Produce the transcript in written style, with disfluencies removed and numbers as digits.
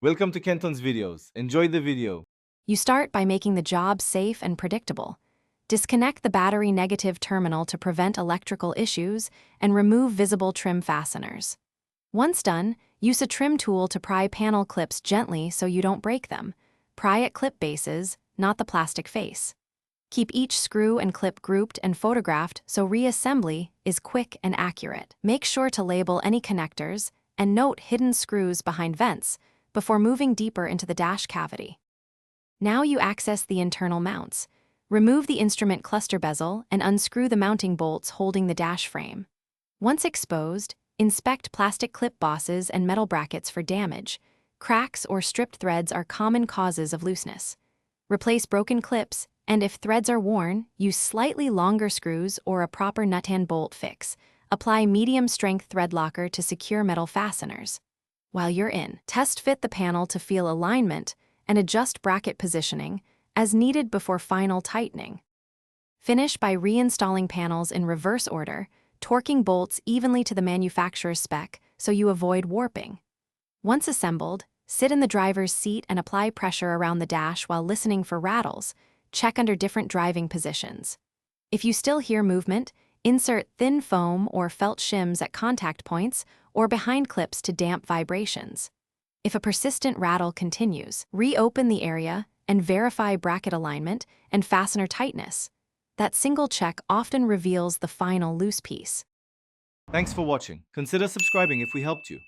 Welcome to Kenton's videos. Enjoy the video. You start by making the job safe and predictable. Disconnect the battery negative terminal to prevent electrical issues and remove visible trim fasteners. Once done, use a trim tool to pry panel clips gently so you don't break them. Pry at clip bases, not the plastic face. Keep each screw and clip grouped and photographed so reassembly is quick and accurate. Make sure to label any connectors and note hidden screws behind vents before moving deeper into the dash cavity. Now you access the internal mounts. Remove the instrument cluster bezel and unscrew the mounting bolts holding the dash frame. Once exposed, inspect plastic clip bosses and metal brackets for damage. Cracks or stripped threads are common causes of looseness. Replace broken clips, and if threads are worn, use slightly longer screws or a proper nut and bolt fix. Apply medium-strength thread locker to secure metal fasteners. While you're in, test fit the panel to feel alignment and adjust bracket positioning as needed before final tightening. Finish by reinstalling panels in reverse order, torquing bolts evenly to the manufacturer's spec so you avoid warping. Once assembled, sit in the driver's seat and apply pressure around the dash while listening for rattles. Check under different driving positions. If you still hear movement, insert thin foam or felt shims at contact points or behind clips to damp vibrations. If a persistent rattle continues, reopen the area and verify bracket alignment and fastener tightness. That single check often reveals the final loose piece. Thanks for watching. Consider subscribing if we helped you.